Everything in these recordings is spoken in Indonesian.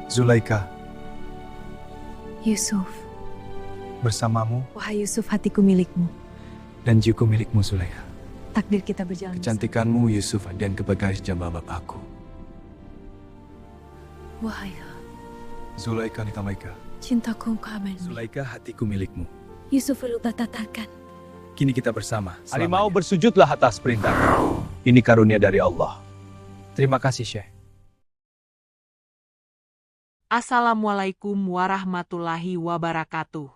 Zulaika, Yusuf, bersamamu wahai Yusuf, hatiku milikmu. dan jiwaku milikmu, Zulaika. Takdir kita berjalan Kecantikanmu, Yusuf, dan kebahagiaan bapakku. bersama. Wahai Zulaika Nitamaika. cintaku engkau aman. Zulaika, hatiku milikmu. Yusuf lupa tatakan. Kini kita bersama. Harimau bersujudlah atas perintah. Ini karunia dari Allah. Terima kasih, Syekh. Assalamualaikum warahmatullahi wabarakatuh.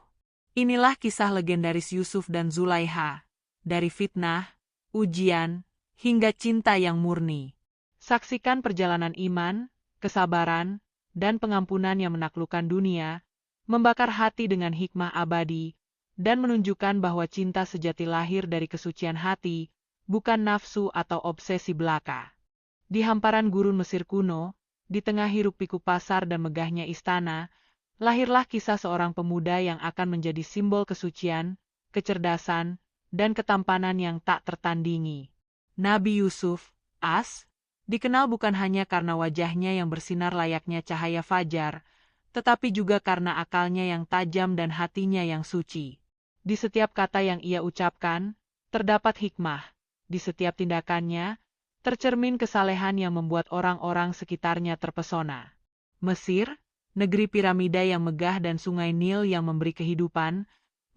Inilah kisah legendaris Yusuf dan Zulaiha, dari fitnah, ujian, hingga cinta yang murni. Saksikan perjalanan iman, kesabaran, dan pengampunan yang menaklukkan dunia, membakar hati dengan hikmah abadi, dan menunjukkan bahwa cinta sejati lahir dari kesucian hati, bukan nafsu atau obsesi belaka. Di hamparan gurun Mesir kuno, di tengah hiruk-pikuk pasar dan megahnya istana, lahirlah kisah seorang pemuda yang akan menjadi simbol kesucian, kecerdasan, dan ketampanan yang tak tertandingi. Nabi Yusuf, dikenal bukan hanya karena wajahnya yang bersinar layaknya cahaya fajar, tetapi juga karena akalnya yang tajam dan hatinya yang suci. Di setiap kata yang ia ucapkan, terdapat hikmah. Di setiap tindakannya, tercermin kesalehan yang membuat orang-orang sekitarnya terpesona. Mesir, negeri piramida yang megah dan sungai Nil yang memberi kehidupan,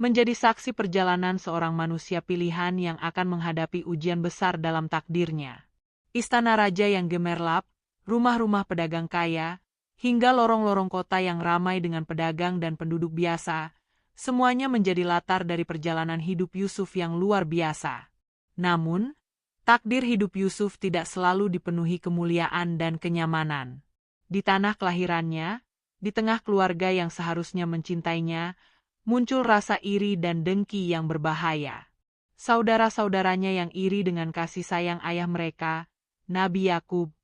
menjadi saksi perjalanan seorang manusia pilihan yang akan menghadapi ujian besar dalam takdirnya. Istana raja yang gemerlap, rumah-rumah pedagang kaya, hingga lorong-lorong kota yang ramai dengan pedagang dan penduduk biasa, semuanya menjadi latar dari perjalanan hidup Yusuf yang luar biasa. Namun, takdir hidup Yusuf tidak selalu dipenuhi kemuliaan dan kenyamanan. Di tanah kelahirannya, di tengah keluarga yang seharusnya mencintainya, muncul rasa iri dan dengki yang berbahaya. Saudara-saudaranya yang iri dengan kasih sayang ayah mereka, Nabi Yakub,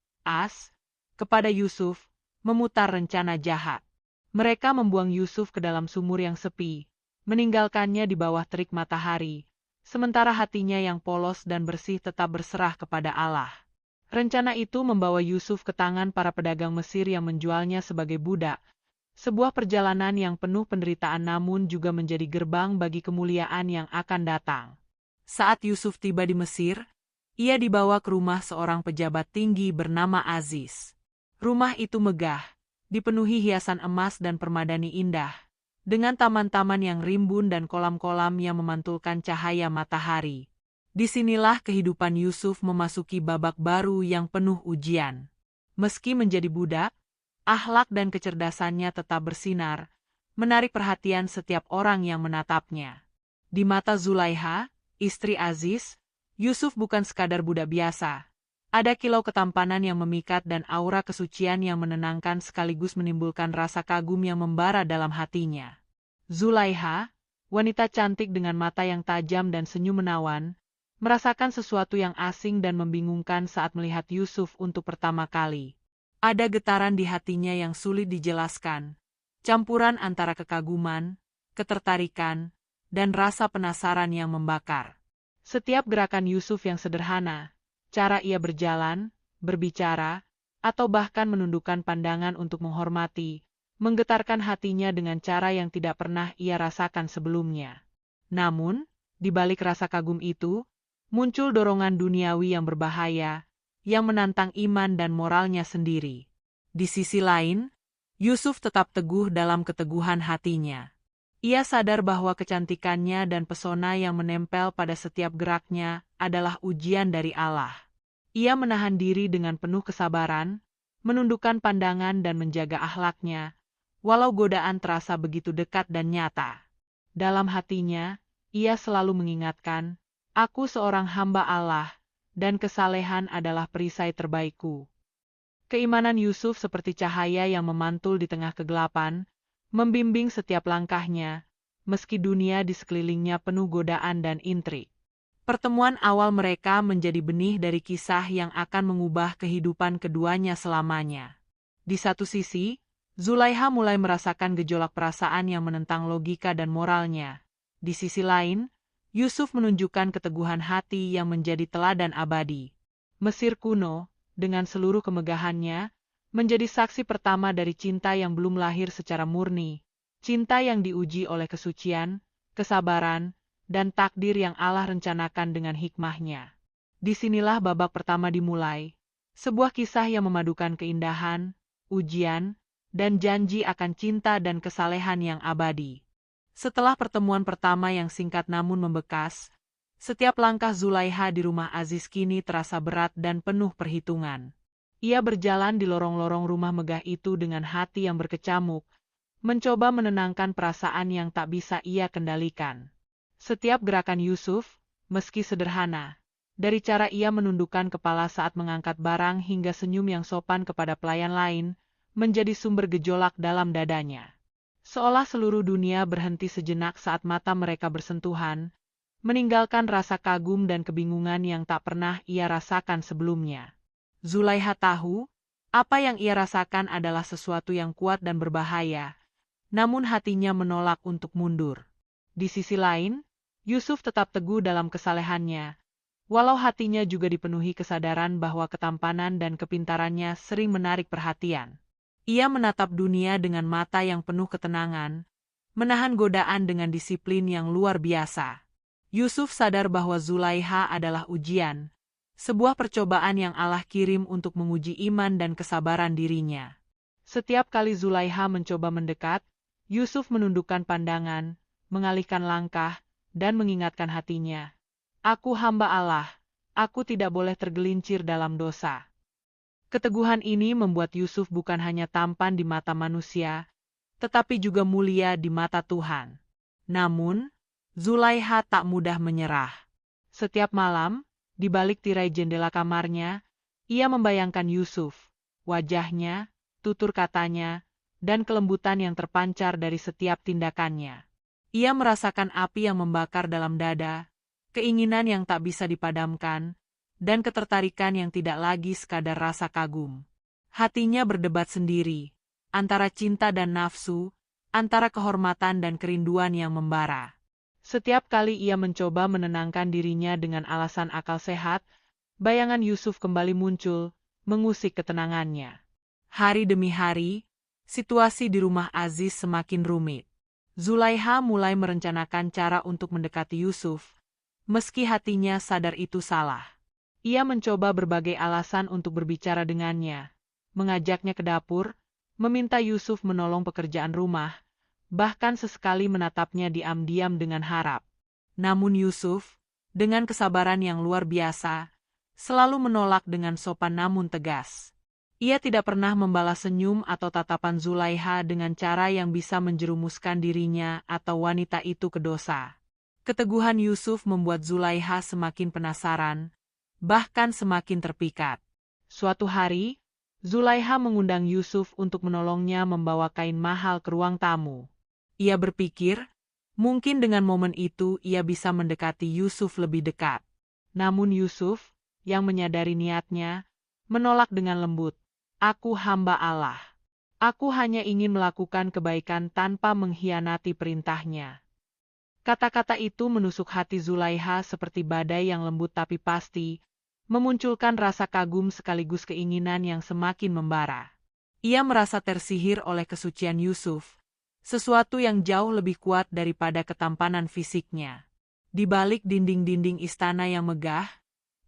kepada Yusuf, memutar rencana jahat. Mereka membuang Yusuf ke dalam sumur yang sepi, meninggalkannya di bawah terik matahari, sementara hatinya yang polos dan bersih tetap berserah kepada Allah. Rencana itu membawa Yusuf ke tangan para pedagang Mesir yang menjualnya sebagai budak, sebuah perjalanan yang penuh penderitaan namun juga menjadi gerbang bagi kemuliaan yang akan datang. Saat Yusuf tiba di Mesir, ia dibawa ke rumah seorang pejabat tinggi bernama Aziz. Rumah itu megah, dipenuhi hiasan emas dan permadani indah, dengan taman-taman yang rimbun dan kolam-kolam yang memantulkan cahaya matahari. Disinilah kehidupan Yusuf memasuki babak baru yang penuh ujian. Meski menjadi budak, akhlak dan kecerdasannya tetap bersinar, menarik perhatian setiap orang yang menatapnya. Di mata Zulaiha, istri Aziz, Yusuf bukan sekadar budak biasa. Ada kilau ketampanan yang memikat dan aura kesucian yang menenangkan sekaligus menimbulkan rasa kagum yang membara dalam hatinya. Zulaiha, wanita cantik dengan mata yang tajam dan senyum menawan, merasakan sesuatu yang asing dan membingungkan saat melihat Yusuf untuk pertama kali. Ada getaran di hatinya yang sulit dijelaskan, campuran antara kekaguman, ketertarikan, dan rasa penasaran yang membakar. Setiap gerakan Yusuf yang sederhana, cara ia berjalan, berbicara, atau bahkan menundukkan pandangan untuk menghormati, menggetarkan hatinya dengan cara yang tidak pernah ia rasakan sebelumnya. Namun, di balik rasa kagum itu, muncul dorongan duniawi yang berbahaya, yang menantang iman dan moralnya sendiri. Di sisi lain, Yusuf tetap teguh dalam keteguhan hatinya. Ia sadar bahwa kecantikannya dan pesona yang menempel pada setiap geraknya adalah ujian dari Allah. Ia menahan diri dengan penuh kesabaran, menundukkan pandangan dan menjaga akhlaknya, walau godaan terasa begitu dekat dan nyata. Dalam hatinya, ia selalu mengingatkan, "Aku seorang hamba Allah, dan kesalehan adalah perisai terbaikku." Keimanan Yusuf seperti cahaya yang memantul di tengah kegelapan, membimbing setiap langkahnya, meski dunia di sekelilingnya penuh godaan dan intrik. Pertemuan awal mereka menjadi benih dari kisah yang akan mengubah kehidupan keduanya selamanya. Di satu sisi, Zulaiha mulai merasakan gejolak perasaan yang menentang logika dan moralnya. Di sisi lain, Yusuf menunjukkan keteguhan hati yang menjadi teladan abadi. Mesir kuno, dengan seluruh kemegahannya, menjadi saksi pertama dari cinta yang belum lahir secara murni, cinta yang diuji oleh kesucian, kesabaran, dan takdir yang Allah rencanakan dengan hikmahnya. Disinilah babak pertama dimulai, sebuah kisah yang memadukan keindahan, ujian, dan janji akan cinta dan kesalehan yang abadi. Setelah pertemuan pertama yang singkat namun membekas, setiap langkah Zulaiha di rumah Aziz kini terasa berat dan penuh perhitungan. Ia berjalan di lorong-lorong rumah megah itu dengan hati yang berkecamuk, mencoba menenangkan perasaan yang tak bisa ia kendalikan. Setiap gerakan Yusuf, meski sederhana, dari cara ia menundukkan kepala saat mengangkat barang hingga senyum yang sopan kepada pelayan lain, menjadi sumber gejolak dalam dadanya. Seolah seluruh dunia berhenti sejenak saat mata mereka bersentuhan, meninggalkan rasa kagum dan kebingungan yang tak pernah ia rasakan sebelumnya. Zulaiha tahu, apa yang ia rasakan adalah sesuatu yang kuat dan berbahaya, namun hatinya menolak untuk mundur. Di sisi lain, Yusuf tetap teguh dalam kesalehannya, walau hatinya juga dipenuhi kesadaran bahwa ketampanan dan kepintarannya sering menarik perhatian. Ia menatap dunia dengan mata yang penuh ketenangan, menahan godaan dengan disiplin yang luar biasa. Yusuf sadar bahwa Zulaiha adalah ujian, sebuah percobaan yang Allah kirim untuk menguji iman dan kesabaran dirinya. Setiap kali Zulaiha mencoba mendekat, Yusuf menundukkan pandangan, mengalihkan langkah, dan mengingatkan hatinya, "Aku hamba Allah, aku tidak boleh tergelincir dalam dosa." Keteguhan ini membuat Yusuf bukan hanya tampan di mata manusia, tetapi juga mulia di mata Tuhan. Namun, Zulaiha tak mudah menyerah. Setiap malam, di balik tirai jendela kamarnya, ia membayangkan Yusuf, wajahnya, tutur katanya, dan kelembutan yang terpancar dari setiap tindakannya. Ia merasakan api yang membakar dalam dada, keinginan yang tak bisa dipadamkan, dan ketertarikan yang tidak lagi sekadar rasa kagum. Hatinya berdebat sendiri, antara cinta dan nafsu, antara kehormatan dan kerinduan yang membara. Setiap kali ia mencoba menenangkan dirinya dengan alasan akal sehat, bayangan Yusuf kembali muncul, mengusik ketenangannya. Hari demi hari, situasi di rumah Aziz semakin rumit. Zulaiha mulai merencanakan cara untuk mendekati Yusuf, meski hatinya sadar itu salah. Ia mencoba berbagai alasan untuk berbicara dengannya, mengajaknya ke dapur, meminta Yusuf menolong pekerjaan rumah, bahkan sesekali menatapnya diam-diam dengan harap. Namun Yusuf, dengan kesabaran yang luar biasa, selalu menolak dengan sopan namun tegas. Ia tidak pernah membalas senyum atau tatapan Zulaiha dengan cara yang bisa menjerumuskan dirinya atau wanita itu ke dosa. Keteguhan Yusuf membuat Zulaiha semakin penasaran, bahkan semakin terpikat. Suatu hari, Zulaiha mengundang Yusuf untuk menolongnya membawa kain mahal ke ruang tamu. Ia berpikir, mungkin dengan momen itu ia bisa mendekati Yusuf lebih dekat. Namun Yusuf, yang menyadari niatnya, menolak dengan lembut. "Aku hamba Allah. Aku hanya ingin melakukan kebaikan tanpa mengkhianati perintahnya." Kata-kata itu menusuk hati Zulaiha seperti badai yang lembut tapi pasti, memunculkan rasa kagum sekaligus keinginan yang semakin membara. Ia merasa tersihir oleh kesucian Yusuf, sesuatu yang jauh lebih kuat daripada ketampanan fisiknya. Di balik dinding-dinding istana yang megah,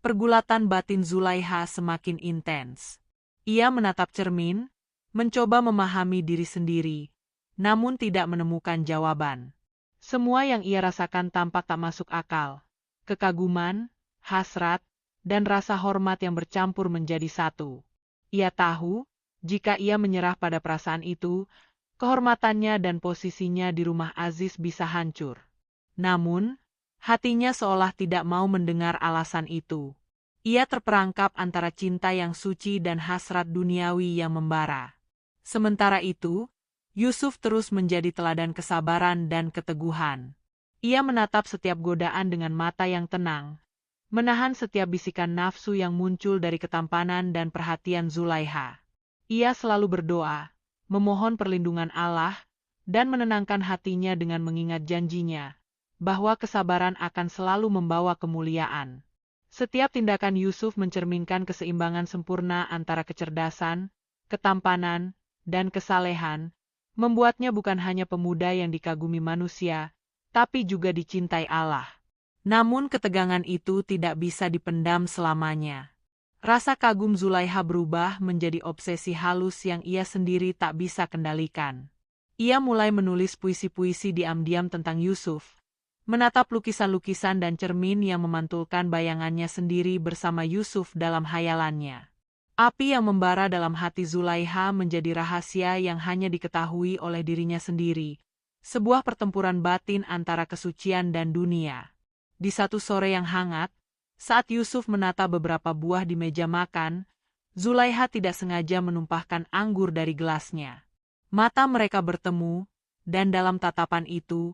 pergulatan batin Zulaiha semakin intens. Ia menatap cermin, mencoba memahami diri sendiri, namun tidak menemukan jawaban. Semua yang ia rasakan tampak tak masuk akal. Kekaguman, hasrat, dan rasa hormat yang bercampur menjadi satu. Ia tahu, jika ia menyerah pada perasaan itu, kehormatannya dan posisinya di rumah Aziz bisa hancur. Namun, hatinya seolah tidak mau mendengar alasan itu. Ia terperangkap antara cinta yang suci dan hasrat duniawi yang membara. Sementara itu, Yusuf terus menjadi teladan kesabaran dan keteguhan. Ia menatap setiap godaan dengan mata yang tenang, menahan setiap bisikan nafsu yang muncul dari ketampanan dan perhatian Zulaiha. Ia selalu berdoa, memohon perlindungan Allah, dan menenangkan hatinya dengan mengingat janjinya, bahwa kesabaran akan selalu membawa kemuliaan. Setiap tindakan Yusuf mencerminkan keseimbangan sempurna antara kecerdasan, ketampanan, dan kesalehan, membuatnya bukan hanya pemuda yang dikagumi manusia, tapi juga dicintai Allah. Namun ketegangan itu tidak bisa dipendam selamanya. Rasa kagum Zulaiha berubah menjadi obsesi halus yang ia sendiri tak bisa kendalikan. Ia mulai menulis puisi-puisi diam-diam tentang Yusuf, menatap lukisan-lukisan dan cermin yang memantulkan bayangannya sendiri bersama Yusuf dalam hayalannya. Api yang membara dalam hati Zulaiha menjadi rahasia yang hanya diketahui oleh dirinya sendiri, sebuah pertempuran batin antara kesucian dan dunia. Di satu sore yang hangat, saat Yusuf menata beberapa buah di meja makan, Zulaiha tidak sengaja menumpahkan anggur dari gelasnya. Mata mereka bertemu, dan dalam tatapan itu,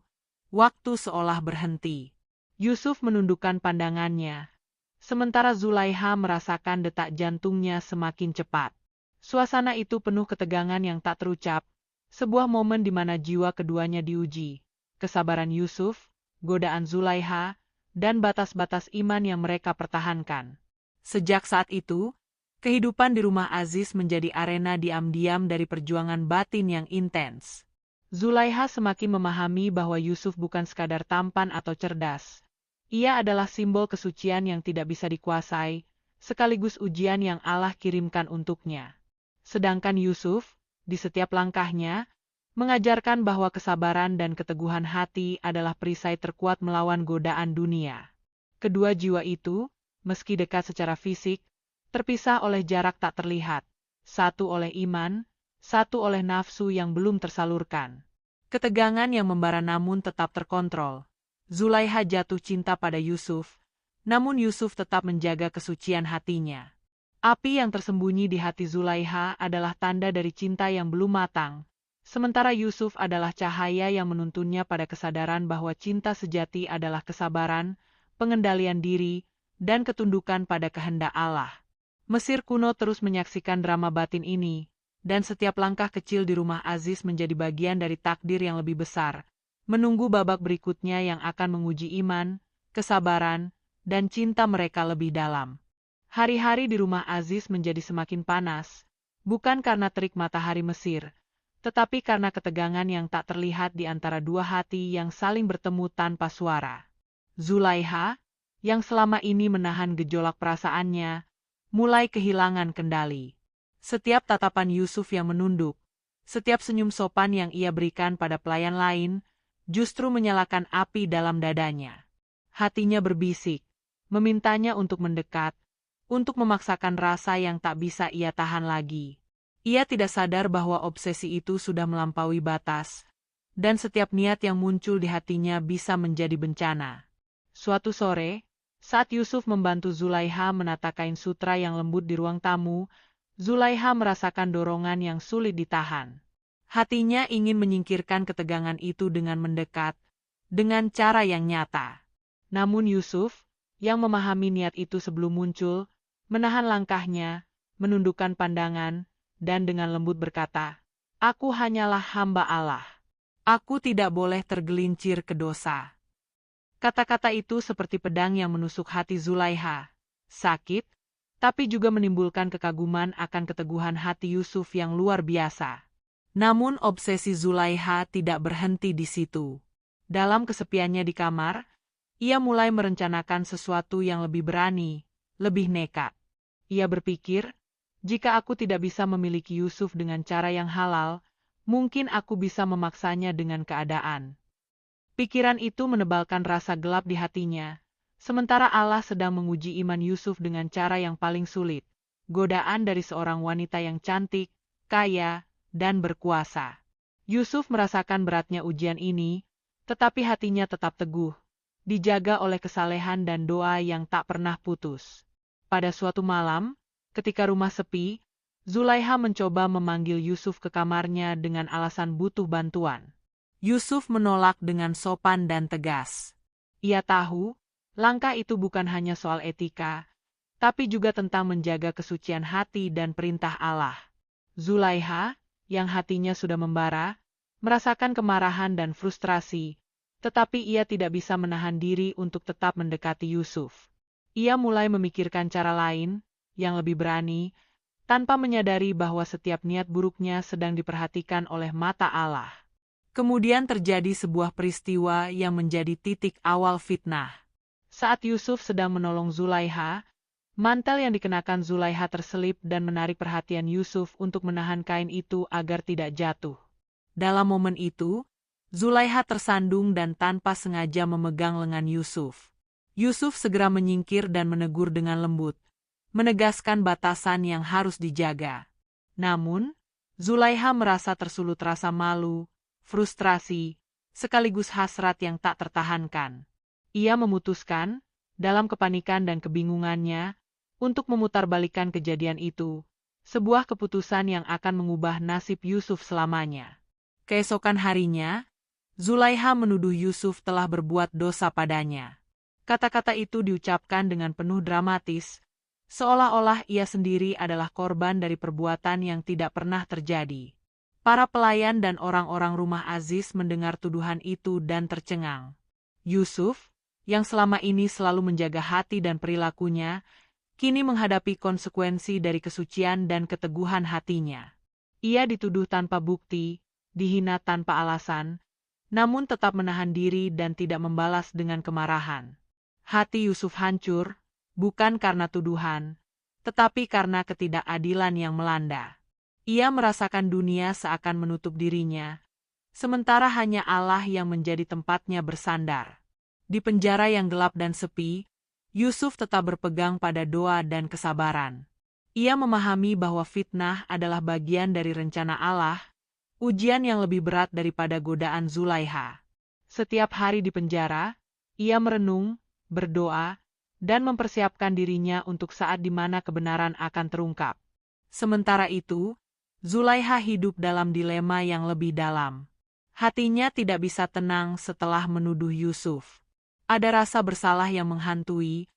waktu seolah berhenti. Yusuf menundukkan pandangannya, sementara Zulaiha merasakan detak jantungnya semakin cepat. Suasana itu penuh ketegangan yang tak terucap, sebuah momen di mana jiwa keduanya diuji, kesabaran Yusuf, godaan Zulaiha, dan batas-batas iman yang mereka pertahankan. Sejak saat itu, kehidupan di rumah Aziz menjadi arena diam-diam dari perjuangan batin yang intens. Zulaiha semakin memahami bahwa Yusuf bukan sekadar tampan atau cerdas. Ia adalah simbol kesucian yang tidak bisa dikuasai, sekaligus ujian yang Allah kirimkan untuknya. Sedangkan Yusuf, di setiap langkahnya, mengajarkan bahwa kesabaran dan keteguhan hati adalah perisai terkuat melawan godaan dunia. Kedua jiwa itu, meski dekat secara fisik, terpisah oleh jarak tak terlihat, satu oleh iman, satu oleh nafsu yang belum tersalurkan. Ketegangan yang membara namun tetap terkontrol. Zulaiha jatuh cinta pada Yusuf, namun Yusuf tetap menjaga kesucian hatinya. Api yang tersembunyi di hati Zulaiha adalah tanda dari cinta yang belum matang, sementara Yusuf adalah cahaya yang menuntunnya pada kesadaran bahwa cinta sejati adalah kesabaran, pengendalian diri, dan ketundukan pada kehendak Allah. Mesir kuno terus menyaksikan drama batin ini, dan setiap langkah kecil di rumah Aziz menjadi bagian dari takdir yang lebih besar, menunggu babak berikutnya yang akan menguji iman, kesabaran, dan cinta mereka lebih dalam. Hari-hari di rumah Aziz menjadi semakin panas, bukan karena terik matahari Mesir, tetapi karena ketegangan yang tak terlihat di antara dua hati yang saling bertemu tanpa suara. Zulaiha, yang selama ini menahan gejolak perasaannya, mulai kehilangan kendali. Setiap tatapan Yusuf yang menunduk, setiap senyum sopan yang ia berikan pada pelayan lain, justru menyalakan api dalam dadanya. Hatinya berbisik, memintanya untuk mendekat, untuk memaksakan rasa yang tak bisa ia tahan lagi. Ia tidak sadar bahwa obsesi itu sudah melampaui batas, dan setiap niat yang muncul di hatinya bisa menjadi bencana. Suatu sore, saat Yusuf membantu Zulaiha menata kain sutra yang lembut di ruang tamu, Zulaiha merasakan dorongan yang sulit ditahan. Hatinya ingin menyingkirkan ketegangan itu dengan mendekat, dengan cara yang nyata. Namun Yusuf, yang memahami niat itu sebelum muncul, menahan langkahnya, menundukkan pandangan, dan dengan lembut berkata, "Aku hanyalah hamba Allah. Aku tidak boleh tergelincir ke dosa." Kata-kata itu seperti pedang yang menusuk hati Zulaiha. Sakit, tapi juga menimbulkan kekaguman akan keteguhan hati Yusuf yang luar biasa. Namun obsesi Zulaiha tidak berhenti di situ. Dalam kesepiannya di kamar, ia mulai merencanakan sesuatu yang lebih berani, lebih nekat. Ia berpikir, jika aku tidak bisa memiliki Yusuf dengan cara yang halal, mungkin aku bisa memaksanya dengan keadaan. Pikiran itu menebalkan rasa gelap di hatinya, sementara Allah sedang menguji iman Yusuf dengan cara yang paling sulit, godaan dari seorang wanita yang cantik, kaya, dan berkuasa. Yusuf merasakan beratnya ujian ini, tetapi hatinya tetap teguh, dijaga oleh kesalehan dan doa yang tak pernah putus. Pada suatu malam, ketika rumah sepi, Zulaiha mencoba memanggil Yusuf ke kamarnya dengan alasan butuh bantuan. Yusuf menolak dengan sopan dan tegas. Ia tahu, langkah itu bukan hanya soal etika, tapi juga tentang menjaga kesucian hati dan perintah Allah. Zulaiha, yang hatinya sudah membara, merasakan kemarahan dan frustrasi, tetapi ia tidak bisa menahan diri untuk tetap mendekati Yusuf. Ia mulai memikirkan cara lain, yang lebih berani, tanpa menyadari bahwa setiap niat buruknya sedang diperhatikan oleh mata Allah. Kemudian terjadi sebuah peristiwa yang menjadi titik awal fitnah. Saat Yusuf sedang menolong Zulaiha, mantel yang dikenakan Zulaiha terselip dan menarik perhatian Yusuf untuk menahan kain itu agar tidak jatuh. Dalam momen itu, Zulaiha tersandung dan tanpa sengaja memegang lengan Yusuf. Yusuf segera menyingkir dan menegur dengan lembut, menegaskan batasan yang harus dijaga. Namun, Zulaiha merasa tersulut rasa malu, frustrasi, sekaligus hasrat yang tak tertahankan. Ia memutuskan, dalam kepanikan dan kebingungannya, untuk memutarbalikkan kejadian itu, sebuah keputusan yang akan mengubah nasib Yusuf selamanya. Keesokan harinya, Zulaiha menuduh Yusuf telah berbuat dosa padanya. Kata-kata itu diucapkan dengan penuh dramatis, seolah-olah ia sendiri adalah korban dari perbuatan yang tidak pernah terjadi. Para pelayan dan orang-orang rumah Aziz mendengar tuduhan itu dan tercengang. Yusuf, yang selama ini selalu menjaga hati dan perilakunya, kini menghadapi konsekuensi dari kesucian dan keteguhan hatinya. Ia dituduh tanpa bukti, dihina tanpa alasan, namun tetap menahan diri dan tidak membalas dengan kemarahan. Hati Yusuf hancur, bukan karena tuduhan, tetapi karena ketidakadilan yang melanda. Ia merasakan dunia seakan menutup dirinya, sementara hanya Allah yang menjadi tempatnya bersandar. Di penjara yang gelap dan sepi, Yusuf tetap berpegang pada doa dan kesabaran. Ia memahami bahwa fitnah adalah bagian dari rencana Allah, ujian yang lebih berat daripada godaan Zulaiha. Setiap hari di penjara, ia merenung, berdoa, dan mempersiapkan dirinya untuk saat di mana kebenaran akan terungkap. Sementara itu, Zulaiha hidup dalam dilema yang lebih dalam. Hatinya tidak bisa tenang setelah menuduh Yusuf. Ada rasa bersalah yang menghantui,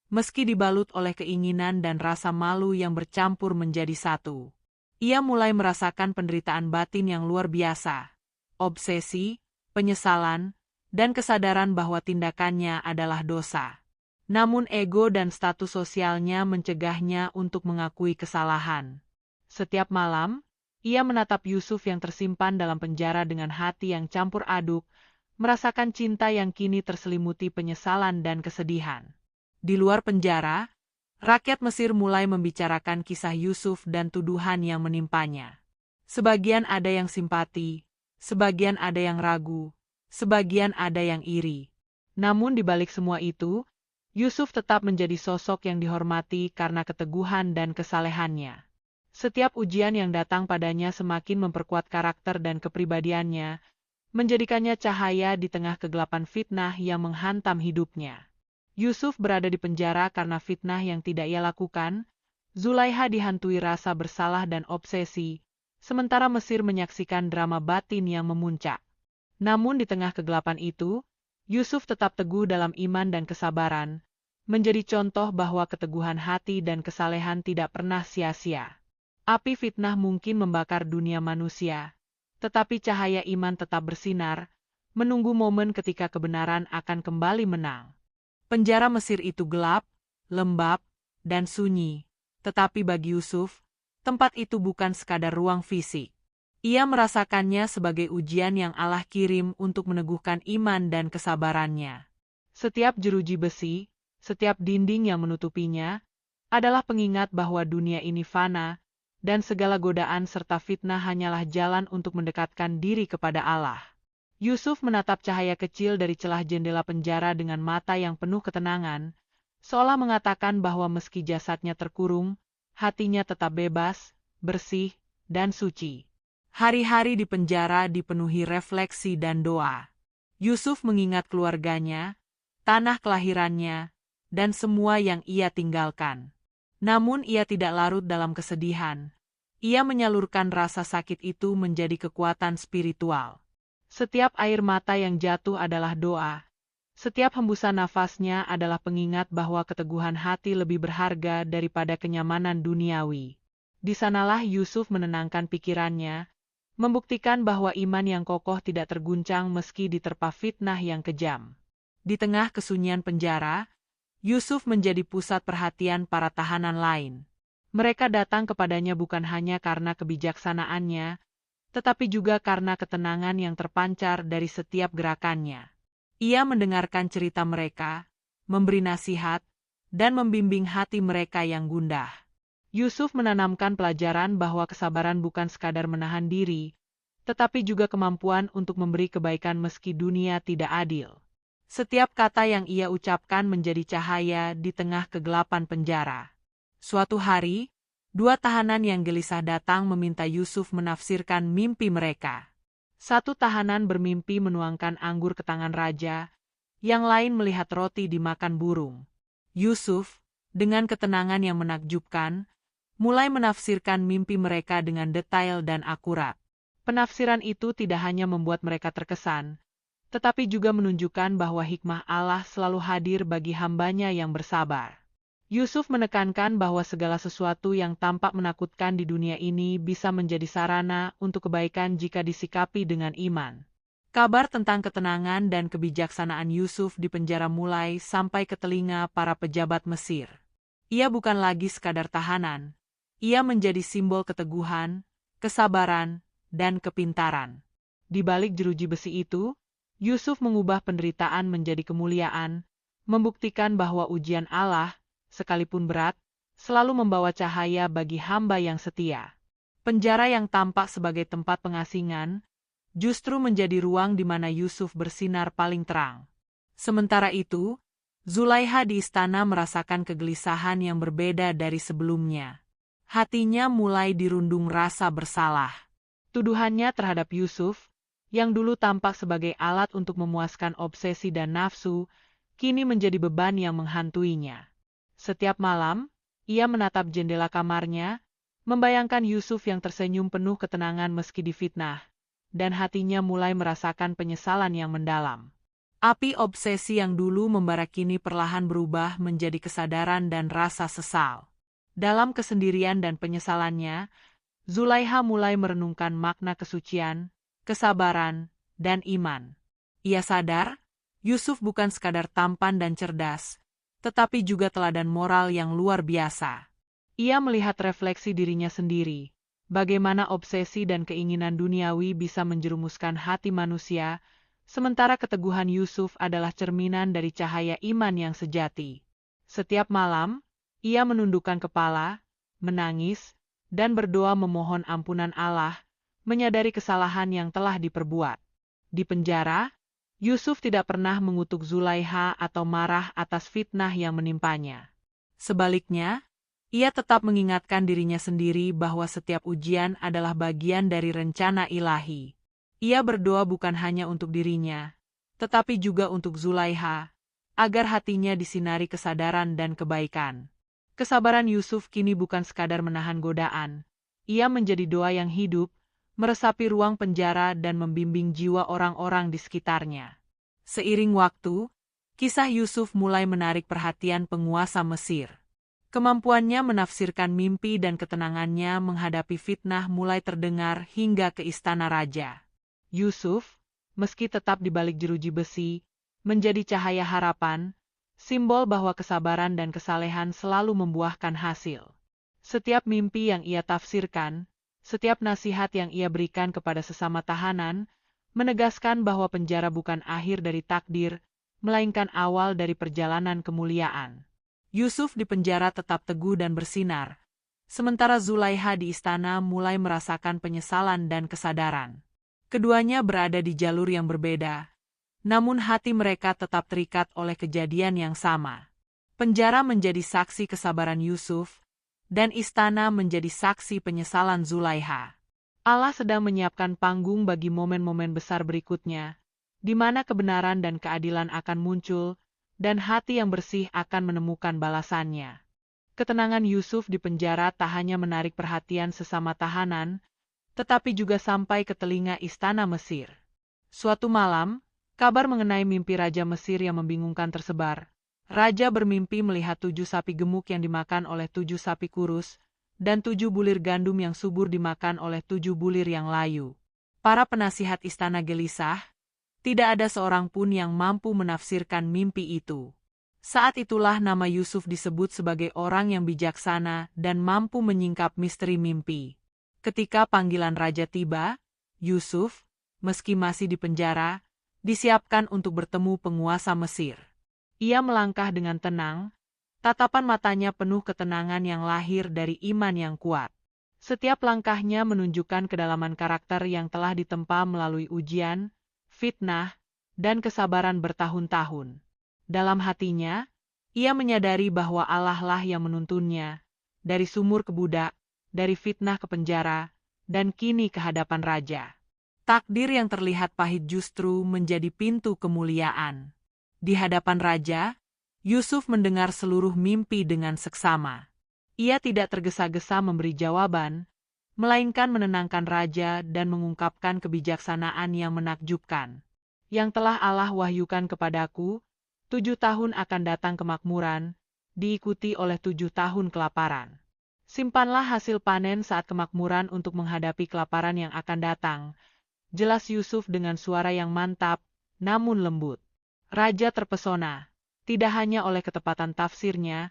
meski dibalut oleh keinginan dan rasa malu yang bercampur menjadi satu. Ia mulai merasakan penderitaan batin yang luar biasa, obsesi, penyesalan, dan kesadaran bahwa tindakannya adalah dosa. Namun ego dan status sosialnya mencegahnya untuk mengakui kesalahan. Setiap malam, ia menatap Yusuf yang tersimpan dalam penjara dengan hati yang campur aduk, merasakan cinta yang kini terselimuti penyesalan dan kesedihan. Di luar penjara, rakyat Mesir mulai membicarakan kisah Yusuf dan tuduhan yang menimpanya. Sebagian ada yang simpati, sebagian ada yang ragu, sebagian ada yang iri. Namun di balik semua itu, Yusuf tetap menjadi sosok yang dihormati karena keteguhan dan kesalehannya. Setiap ujian yang datang padanya semakin memperkuat karakter dan kepribadiannya, menjadikannya cahaya di tengah kegelapan fitnah yang menghantam hidupnya. Yusuf berada di penjara karena fitnah yang tidak ia lakukan, Zulaiha dihantui rasa bersalah dan obsesi, sementara Mesir menyaksikan drama batin yang memuncak. Namun di tengah kegelapan itu, Yusuf tetap teguh dalam iman dan kesabaran, menjadi contoh bahwa keteguhan hati dan kesalehan tidak pernah sia-sia. Api fitnah mungkin membakar dunia manusia, tetapi cahaya iman tetap bersinar, menunggu momen ketika kebenaran akan kembali menang. Penjara Mesir itu gelap, lembab, dan sunyi, tetapi bagi Yusuf, tempat itu bukan sekadar ruang fisik. Ia merasakannya sebagai ujian yang Allah kirim untuk meneguhkan iman dan kesabarannya. Setiap jeruji besi, setiap dinding yang menutupinya, adalah pengingat bahwa dunia ini fana, dan segala godaan serta fitnah hanyalah jalan untuk mendekatkan diri kepada Allah. Yusuf menatap cahaya kecil dari celah jendela penjara dengan mata yang penuh ketenangan, seolah mengatakan bahwa meski jasadnya terkurung, hatinya tetap bebas, bersih, dan suci. Hari-hari di penjara dipenuhi refleksi dan doa. Yusuf mengingat keluarganya, tanah kelahirannya, dan semua yang ia tinggalkan. Namun ia tidak larut dalam kesedihan. Ia menyalurkan rasa sakit itu menjadi kekuatan spiritual. Setiap air mata yang jatuh adalah doa. Setiap hembusan nafasnya adalah pengingat bahwa keteguhan hati lebih berharga daripada kenyamanan duniawi. Di sanalah Yusuf menenangkan pikirannya, membuktikan bahwa iman yang kokoh tidak terguncang meski diterpa fitnah yang kejam. Di tengah kesunyian penjara, Yusuf menjadi pusat perhatian para tahanan lain. Mereka datang kepadanya bukan hanya karena kebijaksanaannya, tetapi juga karena ketenangan yang terpancar dari setiap gerakannya. Ia mendengarkan cerita mereka, memberi nasihat, dan membimbing hati mereka yang gundah. Yusuf menanamkan pelajaran bahwa kesabaran bukan sekadar menahan diri, tetapi juga kemampuan untuk memberi kebaikan meski dunia tidak adil. Setiap kata yang ia ucapkan menjadi cahaya di tengah kegelapan penjara. Suatu hari, dua tahanan yang gelisah datang meminta Yusuf menafsirkan mimpi mereka. Satu tahanan bermimpi menuangkan anggur ke tangan raja, yang lain melihat roti dimakan burung. Yusuf, dengan ketenangan yang menakjubkan, mulai menafsirkan mimpi mereka dengan detail dan akurat. Penafsiran itu tidak hanya membuat mereka terkesan, tetapi juga menunjukkan bahwa hikmah Allah selalu hadir bagi hambanya yang bersabar. Yusuf menekankan bahwa segala sesuatu yang tampak menakutkan di dunia ini bisa menjadi sarana untuk kebaikan jika disikapi dengan iman. Kabar tentang ketenangan dan kebijaksanaan Yusuf di penjara mulai sampai ke telinga para pejabat Mesir. Ia bukan lagi sekadar tahanan, ia menjadi simbol keteguhan, kesabaran, dan kepintaran. Di balik jeruji besi itu, Yusuf mengubah penderitaan menjadi kemuliaan, membuktikan bahwa ujian Allah, sekalipun berat, selalu membawa cahaya bagi hamba yang setia. Penjara yang tampak sebagai tempat pengasingan, justru menjadi ruang di mana Yusuf bersinar paling terang. Sementara itu, Zulaiha di istana merasakan kegelisahan yang berbeda dari sebelumnya. Hatinya mulai dirundung rasa bersalah. Tuduhannya terhadap Yusuf, yang dulu tampak sebagai alat untuk memuaskan obsesi dan nafsu, kini menjadi beban yang menghantuinya. Setiap malam, ia menatap jendela kamarnya, membayangkan Yusuf yang tersenyum penuh ketenangan meski difitnah, dan hatinya mulai merasakan penyesalan yang mendalam. Api obsesi yang dulu membara kini perlahan berubah menjadi kesadaran dan rasa sesal. Dalam kesendirian dan penyesalannya, Zulaiha mulai merenungkan makna kesucian, kesabaran, dan iman. Ia sadar, Yusuf bukan sekadar tampan dan cerdas, tetapi juga teladan moral yang luar biasa. Ia melihat refleksi dirinya sendiri, bagaimana obsesi dan keinginan duniawi bisa menjerumuskan hati manusia, sementara keteguhan Yusuf adalah cerminan dari cahaya iman yang sejati. Setiap malam, ia menundukkan kepala, menangis, dan berdoa memohon ampunan Allah, menyadari kesalahan yang telah diperbuat. Di penjara, Yusuf tidak pernah mengutuk Zulaiha atau marah atas fitnah yang menimpanya. Sebaliknya, ia tetap mengingatkan dirinya sendiri bahwa setiap ujian adalah bagian dari rencana ilahi. Ia berdoa bukan hanya untuk dirinya, tetapi juga untuk Zulaiha, agar hatinya disinari kesadaran dan kebaikan. Kesabaran Yusuf kini bukan sekadar menahan godaan. Ia menjadi doa yang hidup, meresapi ruang penjara dan membimbing jiwa orang-orang di sekitarnya. Seiring waktu, kisah Yusuf mulai menarik perhatian penguasa Mesir. Kemampuannya menafsirkan mimpi dan ketenangannya menghadapi fitnah mulai terdengar hingga ke istana raja. Yusuf, meski tetap di balik jeruji besi, menjadi cahaya harapan, simbol bahwa kesabaran dan kesalehan selalu membuahkan hasil. Setiap mimpi yang ia tafsirkan, setiap nasihat yang ia berikan kepada sesama tahanan, menegaskan bahwa penjara bukan akhir dari takdir, melainkan awal dari perjalanan kemuliaan. Yusuf di penjara tetap teguh dan bersinar, sementara Zulaiha di istana mulai merasakan penyesalan dan kesadaran. Keduanya berada di jalur yang berbeda, namun hati mereka tetap terikat oleh kejadian yang sama. Penjara menjadi saksi kesabaran Yusuf, dan istana menjadi saksi penyesalan Zulaiha. Allah sedang menyiapkan panggung bagi momen-momen besar berikutnya, di mana kebenaran dan keadilan akan muncul, dan hati yang bersih akan menemukan balasannya. Ketenangan Yusuf di penjara tak hanya menarik perhatian sesama tahanan, tetapi juga sampai ke telinga istana Mesir. Suatu malam, kabar mengenai mimpi Raja Mesir yang membingungkan tersebar. Raja bermimpi melihat 7 sapi gemuk yang dimakan oleh 7 sapi kurus, dan 7 bulir gandum yang subur dimakan oleh 7 bulir yang layu. Para penasihat istana gelisah, tidak ada seorang pun yang mampu menafsirkan mimpi itu. Saat itulah nama Yusuf disebut sebagai orang yang bijaksana dan mampu menyingkap misteri mimpi. Ketika panggilan raja tiba, Yusuf, meski masih di penjara, disiapkan untuk bertemu penguasa Mesir. Ia melangkah dengan tenang, tatapan matanya penuh ketenangan yang lahir dari iman yang kuat. Setiap langkahnya menunjukkan kedalaman karakter yang telah ditempa melalui ujian, fitnah, dan kesabaran bertahun-tahun. Dalam hatinya, ia menyadari bahwa Allah lah yang menuntunnya, dari sumur ke budak, dari fitnah ke penjara, dan kini ke hadapan raja. Takdir yang terlihat pahit justru menjadi pintu kemuliaan. Di hadapan raja, Yusuf mendengar seluruh mimpi dengan seksama. Ia tidak tergesa-gesa memberi jawaban, melainkan menenangkan raja dan mengungkapkan kebijaksanaan yang menakjubkan. Yang telah Allah wahyukan kepadaku, 7 tahun akan datang kemakmuran, diikuti oleh 7 tahun kelaparan. Simpanlah hasil panen saat kemakmuran untuk menghadapi kelaparan yang akan datang. Jelas Yusuf dengan suara yang mantap, namun lembut. Raja terpesona, tidak hanya oleh ketepatan tafsirnya,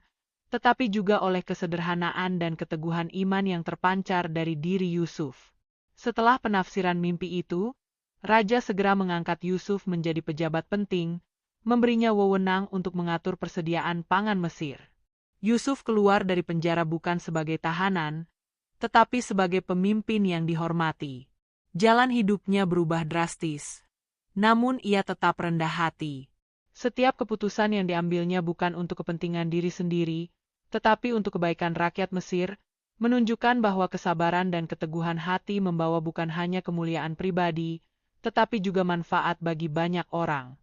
tetapi juga oleh kesederhanaan dan keteguhan iman yang terpancar dari diri Yusuf. Setelah penafsiran mimpi itu, raja segera mengangkat Yusuf menjadi pejabat penting, memberinya wewenang untuk mengatur persediaan pangan Mesir. Yusuf keluar dari penjara bukan sebagai tahanan, tetapi sebagai pemimpin yang dihormati. Jalan hidupnya berubah drastis, namun ia tetap rendah hati. Setiap keputusan yang diambilnya bukan untuk kepentingan diri sendiri, tetapi untuk kebaikan rakyat Mesir, menunjukkan bahwa kesabaran dan keteguhan hati membawa bukan hanya kemuliaan pribadi, tetapi juga manfaat bagi banyak orang.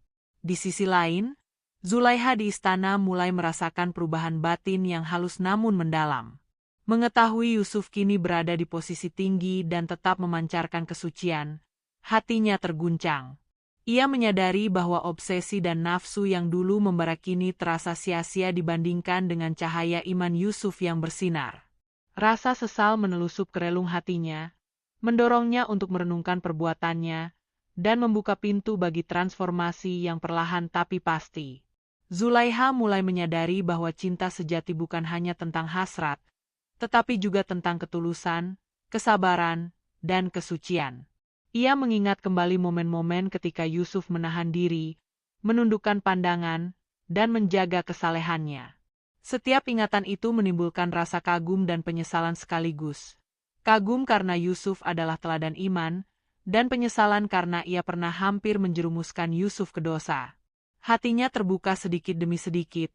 Di sisi lain, Zulaiha di istana mulai merasakan perubahan batin yang halus namun mendalam. Mengetahui Yusuf kini berada di posisi tinggi dan tetap memancarkan kesucian, hatinya terguncang. Ia menyadari bahwa obsesi dan nafsu yang dulu membara kini terasa sia-sia dibandingkan dengan cahaya iman Yusuf yang bersinar. Rasa sesal menelusup ke relung hatinya, mendorongnya untuk merenungkan perbuatannya, dan membuka pintu bagi transformasi yang perlahan tapi pasti. Zulaiha mulai menyadari bahwa cinta sejati bukan hanya tentang hasrat, tetapi juga tentang ketulusan, kesabaran, dan kesucian. Ia mengingat kembali momen-momen ketika Yusuf menahan diri, menundukkan pandangan, dan menjaga kesalehannya. Setiap ingatan itu menimbulkan rasa kagum dan penyesalan sekaligus. Kagum karena Yusuf adalah teladan iman, dan penyesalan karena ia pernah hampir menjerumuskan Yusuf ke dosa. Hatinya terbuka sedikit demi sedikit,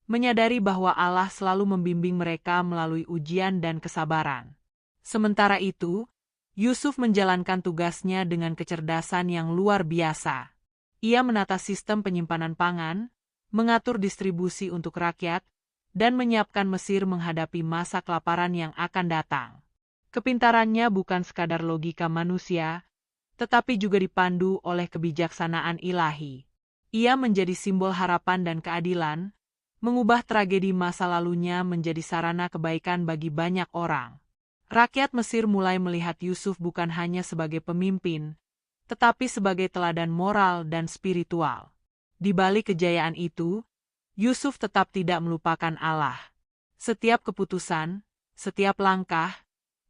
menyadari bahwa Allah selalu membimbing mereka melalui ujian dan kesabaran. Sementara itu, Yusuf menjalankan tugasnya dengan kecerdasan yang luar biasa. Ia menata sistem penyimpanan pangan, mengatur distribusi untuk rakyat, dan menyiapkan Mesir menghadapi masa kelaparan yang akan datang. Kepintarannya bukan sekadar logika manusia, tetapi juga dipandu oleh kebijaksanaan ilahi. Ia menjadi simbol harapan dan keadilan, mengubah tragedi masa lalunya menjadi sarana kebaikan bagi banyak orang. Rakyat Mesir mulai melihat Yusuf bukan hanya sebagai pemimpin, tetapi sebagai teladan moral dan spiritual. Di balik kejayaan itu, Yusuf tetap tidak melupakan Allah. Setiap keputusan, setiap langkah,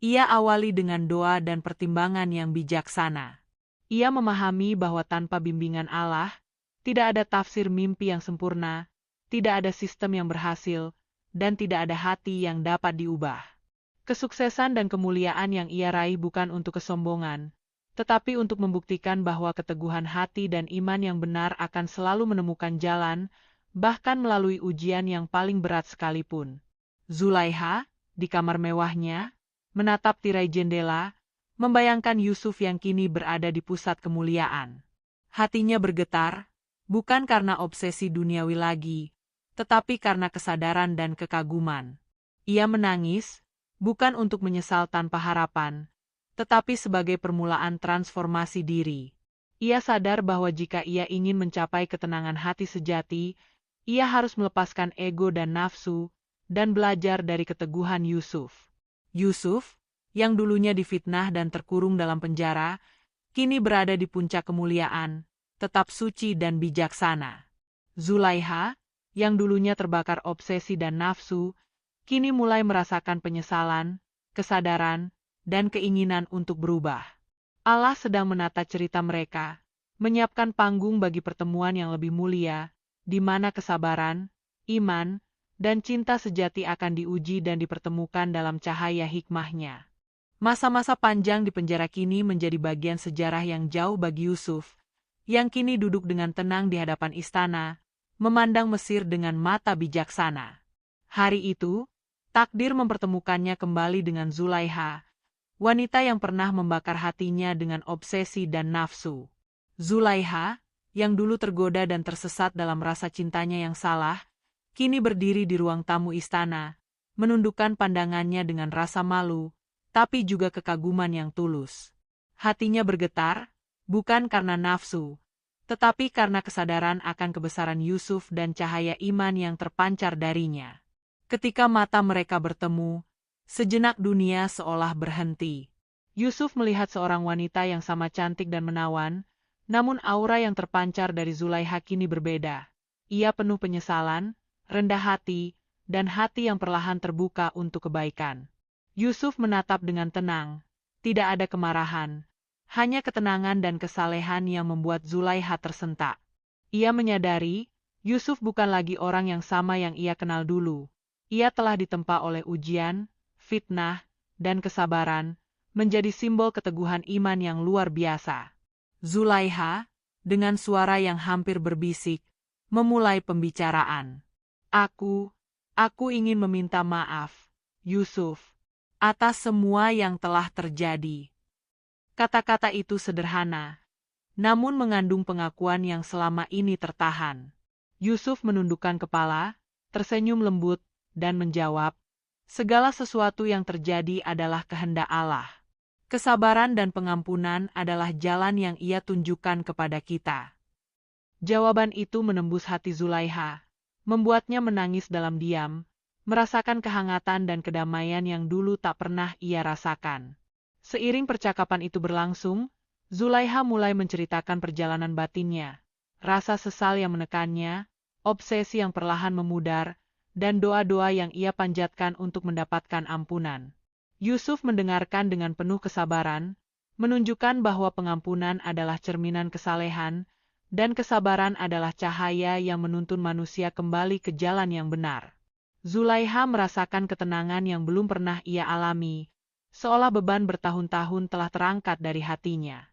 ia awali dengan doa dan pertimbangan yang bijaksana. Ia memahami bahwa tanpa bimbingan Allah, tidak ada tafsir mimpi yang sempurna, tidak ada sistem yang berhasil, dan tidak ada hati yang dapat diubah. Kesuksesan dan kemuliaan yang ia raih bukan untuk kesombongan, tetapi untuk membuktikan bahwa keteguhan hati dan iman yang benar akan selalu menemukan jalan, bahkan melalui ujian yang paling berat sekalipun. Zulaiha, di kamar mewahnya, menatap tirai jendela, membayangkan Yusuf yang kini berada di pusat kemuliaan. Hatinya bergetar, bukan karena obsesi duniawi lagi, tetapi karena kesadaran dan kekaguman. Ia menangis, bukan untuk menyesal tanpa harapan, tetapi sebagai permulaan transformasi diri. Ia sadar bahwa jika ia ingin mencapai ketenangan hati sejati, ia harus melepaskan ego dan nafsu, dan belajar dari keteguhan Yusuf. Yusuf, yang dulunya difitnah dan terkurung dalam penjara, kini berada di puncak kemuliaan, tetap suci dan bijaksana. Zulaiha, yang dulunya terbakar obsesi dan nafsu, kini mulai merasakan penyesalan, kesadaran, dan keinginan untuk berubah. Allah sedang menata cerita mereka, menyiapkan panggung bagi pertemuan yang lebih mulia, di mana kesabaran, iman, dan cinta sejati akan diuji dan dipertemukan dalam cahaya hikmahnya. Masa-masa panjang di penjara kini menjadi bagian sejarah yang jauh bagi Yusuf, yang kini duduk dengan tenang di hadapan istana, memandang Mesir dengan mata bijaksana. Hari itu, takdir mempertemukannya kembali dengan Zulaiha, wanita yang pernah membakar hatinya dengan obsesi dan nafsu. Zulaiha, yang dulu tergoda dan tersesat dalam rasa cintanya yang salah, kini berdiri di ruang tamu istana, menundukkan pandangannya dengan rasa malu, tapi juga kekaguman yang tulus. Hatinya bergetar, bukan karena nafsu, tetapi karena kesadaran akan kebesaran Yusuf dan cahaya iman yang terpancar darinya. Ketika mata mereka bertemu, sejenak dunia seolah berhenti. Yusuf melihat seorang wanita yang sama cantik dan menawan, namun aura yang terpancar dari Zulaiha kini berbeda. Ia penuh penyesalan, rendah hati, dan hati yang perlahan terbuka untuk kebaikan. Yusuf menatap dengan tenang, tidak ada kemarahan, hanya ketenangan dan kesalehan yang membuat Zulaiha tersentak. Ia menyadari, Yusuf bukan lagi orang yang sama yang ia kenal dulu. Ia telah ditempa oleh ujian, fitnah, dan kesabaran, menjadi simbol keteguhan iman yang luar biasa. Zulaiha, dengan suara yang hampir berbisik, memulai pembicaraan. Aku ingin meminta maaf, Yusuf, atas semua yang telah terjadi. Kata-kata itu sederhana, namun mengandung pengakuan yang selama ini tertahan. Yusuf menundukkan kepala, tersenyum lembut, dan menjawab, segala sesuatu yang terjadi adalah kehendak Allah. Kesabaran dan pengampunan adalah jalan yang ia tunjukkan kepada kita. Jawaban itu menembus hati Zulaiha, membuatnya menangis dalam diam, merasakan kehangatan dan kedamaian yang dulu tak pernah ia rasakan. Seiring percakapan itu berlangsung, Zulaiha mulai menceritakan perjalanan batinnya, rasa sesal yang menekannya, obsesi yang perlahan memudar, dan doa-doa yang ia panjatkan untuk mendapatkan ampunan. Yusuf mendengarkan dengan penuh kesabaran, menunjukkan bahwa pengampunan adalah cerminan kesalehan, dan kesabaran adalah cahaya yang menuntun manusia kembali ke jalan yang benar. Zulaiha merasakan ketenangan yang belum pernah ia alami, seolah beban bertahun-tahun telah terangkat dari hatinya.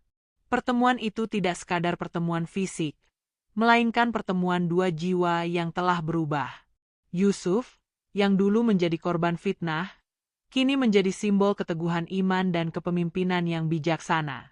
Pertemuan itu tidak sekadar pertemuan fisik, melainkan pertemuan dua jiwa yang telah berubah. Yusuf, yang dulu menjadi korban fitnah, kini menjadi simbol keteguhan iman dan kepemimpinan yang bijaksana.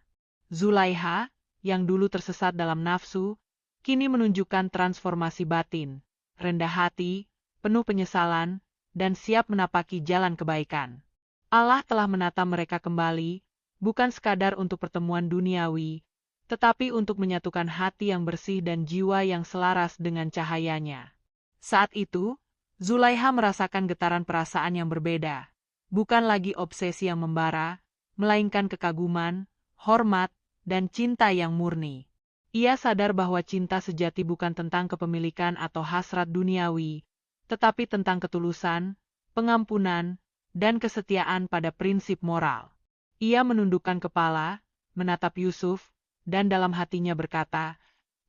Zulaiha, yang dulu tersesat dalam nafsu, kini menunjukkan transformasi batin, rendah hati, penuh penyesalan, dan siap menapaki jalan kebaikan. Allah telah menata mereka kembali, bukan sekadar untuk pertemuan duniawi, tetapi untuk menyatukan hati yang bersih dan jiwa yang selaras dengan cahayanya. Saat itu, Zulaiha merasakan getaran perasaan yang berbeda, bukan lagi obsesi yang membara, melainkan kekaguman, hormat, dan cinta yang murni. Ia sadar bahwa cinta sejati bukan tentang kepemilikan atau hasrat duniawi, tetapi tentang ketulusan, pengampunan, dan kesetiaan pada prinsip moral. Ia menundukkan kepala, menatap Yusuf, dan dalam hatinya berkata,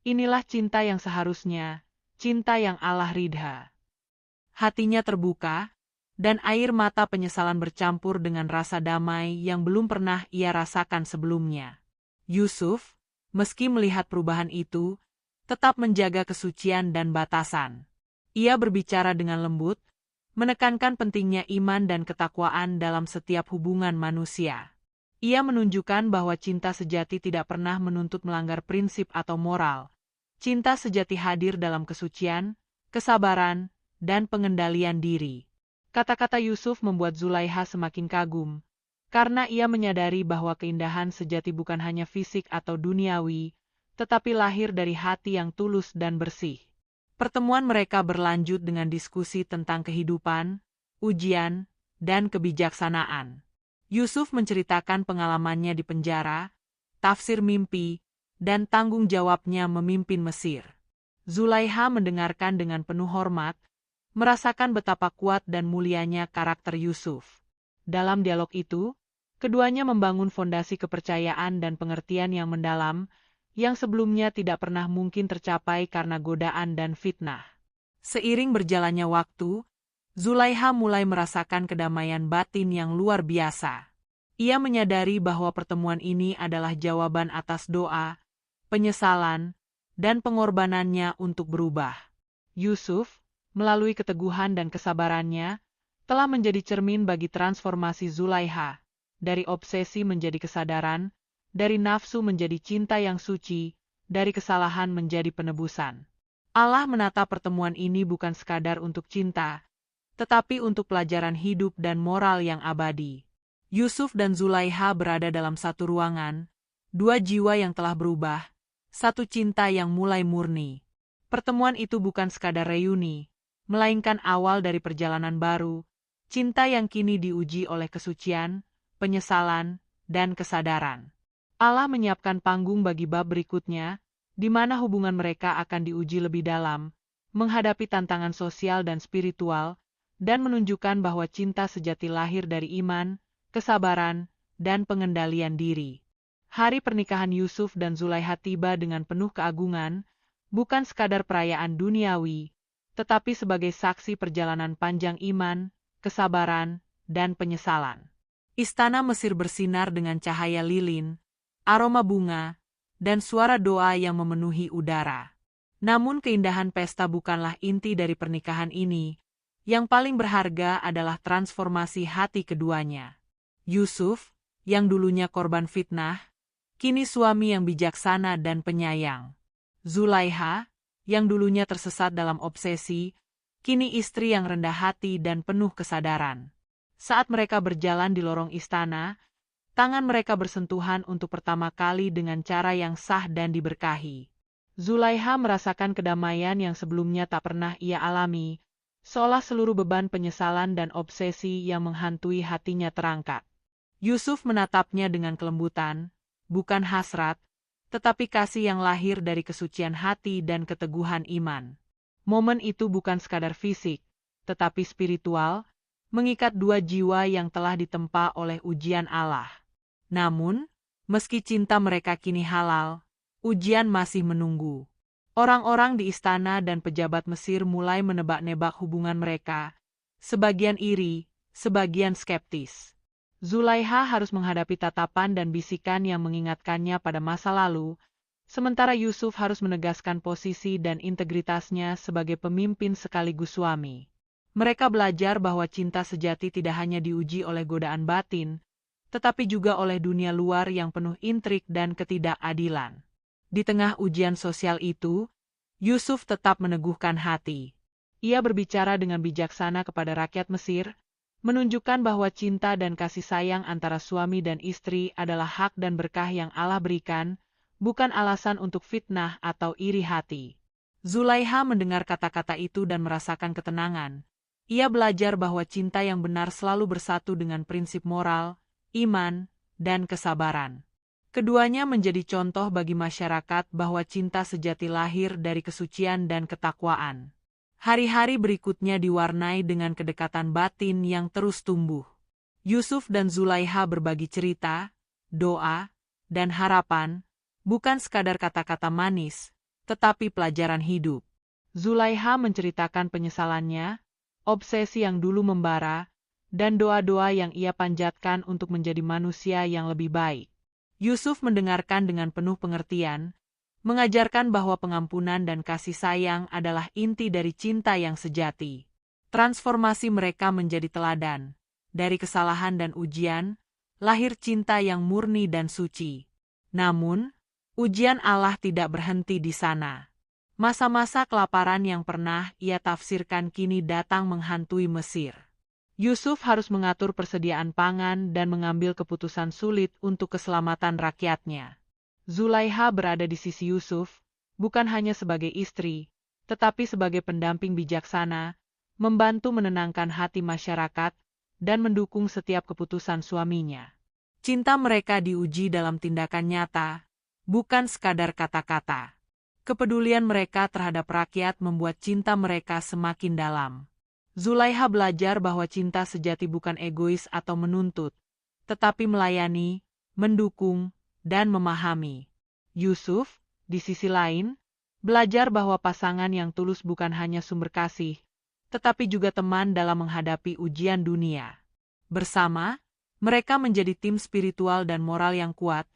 inilah cinta yang seharusnya, cinta yang Allah ridha. Hatinya terbuka, dan air mata penyesalan bercampur dengan rasa damai yang belum pernah ia rasakan sebelumnya. Yusuf, meski melihat perubahan itu, tetap menjaga kesucian dan batasan. Ia berbicara dengan lembut, menekankan pentingnya iman dan ketakwaan dalam setiap hubungan manusia. Ia menunjukkan bahwa cinta sejati tidak pernah menuntut melanggar prinsip atau moral. Cinta sejati hadir dalam kesucian, kesabaran, dan pengendalian diri. Kata-kata Yusuf membuat Zulaiha semakin kagum, karena ia menyadari bahwa keindahan sejati bukan hanya fisik atau duniawi, tetapi lahir dari hati yang tulus dan bersih. Pertemuan mereka berlanjut dengan diskusi tentang kehidupan, ujian, dan kebijaksanaan. Yusuf menceritakan pengalamannya di penjara, tafsir mimpi, dan tanggung jawabnya memimpin Mesir. Zulaiha mendengarkan dengan penuh hormat, merasakan betapa kuat dan mulianya karakter Yusuf. Dalam dialog itu, keduanya membangun fondasi kepercayaan dan pengertian yang mendalam, yang sebelumnya tidak pernah mungkin tercapai karena godaan dan fitnah. Seiring berjalannya waktu, Zulaiha mulai merasakan kedamaian batin yang luar biasa. Ia menyadari bahwa pertemuan ini adalah jawaban atas doa, penyesalan, dan pengorbanannya untuk berubah. Yusuf, melalui keteguhan dan kesabarannya, telah menjadi cermin bagi transformasi Zulaiha, dari obsesi menjadi kesadaran, dari nafsu menjadi cinta yang suci, dari kesalahan menjadi penebusan. Allah menata pertemuan ini bukan sekadar untuk cinta, tetapi untuk pelajaran hidup dan moral yang abadi. Yusuf dan Zulaiha berada dalam satu ruangan, dua jiwa yang telah berubah, satu cinta yang mulai murni. Pertemuan itu bukan sekadar reuni, melainkan awal dari perjalanan baru, cinta yang kini diuji oleh kesucian, penyesalan, dan kesadaran. Allah menyiapkan panggung bagi bab berikutnya, di mana hubungan mereka akan diuji lebih dalam, menghadapi tantangan sosial dan spiritual, dan menunjukkan bahwa cinta sejati lahir dari iman, kesabaran, dan pengendalian diri. Hari pernikahan Yusuf dan Zulaiha tiba dengan penuh keagungan, bukan sekadar perayaan duniawi, tetapi sebagai saksi perjalanan panjang iman, kesabaran, dan penyesalan. Istana Mesir bersinar dengan cahaya lilin, aroma bunga, dan suara doa yang memenuhi udara. Namun keindahan pesta bukanlah inti dari pernikahan ini, yang paling berharga adalah transformasi hati keduanya. Yusuf, yang dulunya korban fitnah, kini suami yang bijaksana dan penyayang. Zulaiha, yang dulunya tersesat dalam obsesi, kini istri yang rendah hati dan penuh kesadaran. Saat mereka berjalan di lorong istana, tangan mereka bersentuhan untuk pertama kali dengan cara yang sah dan diberkahi. Zulaiha merasakan kedamaian yang sebelumnya tak pernah ia alami, seolah seluruh beban penyesalan dan obsesi yang menghantui hatinya terangkat. Yusuf menatapnya dengan kelembutan, bukan hasrat, tetapi kasih yang lahir dari kesucian hati dan keteguhan iman. Momen itu bukan sekadar fisik, tetapi spiritual, mengikat dua jiwa yang telah ditempa oleh ujian Allah. Namun, meski cinta mereka kini halal, ujian masih menunggu. Orang-orang di istana dan pejabat Mesir mulai menebak-nebak hubungan mereka, sebagian iri, sebagian skeptis. Zulaiha harus menghadapi tatapan dan bisikan yang mengingatkannya pada masa lalu, sementara Yusuf harus menegaskan posisi dan integritasnya sebagai pemimpin sekaligus suami. Mereka belajar bahwa cinta sejati tidak hanya diuji oleh godaan batin, tetapi juga oleh dunia luar yang penuh intrik dan ketidakadilan. Di tengah ujian sosial itu, Yusuf tetap meneguhkan hati. Ia berbicara dengan bijaksana kepada rakyat Mesir, menunjukkan bahwa cinta dan kasih sayang antara suami dan istri adalah hak dan berkah yang Allah berikan, bukan alasan untuk fitnah atau iri hati. Zulaiha mendengar kata-kata itu dan merasakan ketenangan. Ia belajar bahwa cinta yang benar selalu bersatu dengan prinsip moral, iman, dan kesabaran. Keduanya menjadi contoh bagi masyarakat bahwa cinta sejati lahir dari kesucian dan ketakwaan. Hari-hari berikutnya diwarnai dengan kedekatan batin yang terus tumbuh. Yusuf dan Zulaiha berbagi cerita, doa, dan harapan, bukan sekadar kata-kata manis, tetapi pelajaran hidup. Zulaiha menceritakan penyesalannya, obsesi yang dulu membara, dan doa-doa yang ia panjatkan untuk menjadi manusia yang lebih baik. Yusuf mendengarkan dengan penuh pengertian, mengajarkan bahwa pengampunan dan kasih sayang adalah inti dari cinta yang sejati. Transformasi mereka menjadi teladan. Dari kesalahan dan ujian, lahir cinta yang murni dan suci. Namun, ujian Allah tidak berhenti di sana. Masa-masa kelaparan yang pernah ia tafsirkan kini datang menghantui Mesir. Yusuf harus mengatur persediaan pangan dan mengambil keputusan sulit untuk keselamatan rakyatnya. Zulaiha berada di sisi Yusuf, bukan hanya sebagai istri, tetapi sebagai pendamping bijaksana, membantu menenangkan hati masyarakat, dan mendukung setiap keputusan suaminya. Cinta mereka diuji dalam tindakan nyata, bukan sekadar kata-kata. Kepedulian mereka terhadap rakyat membuat cinta mereka semakin dalam. Zulaiha belajar bahwa cinta sejati bukan egois atau menuntut, tetapi melayani, mendukung, dan memahami. Yusuf, di sisi lain, belajar bahwa pasangan yang tulus bukan hanya sumber kasih, tetapi juga teman dalam menghadapi ujian dunia. Bersama, mereka menjadi tim spiritual dan moral yang kuat,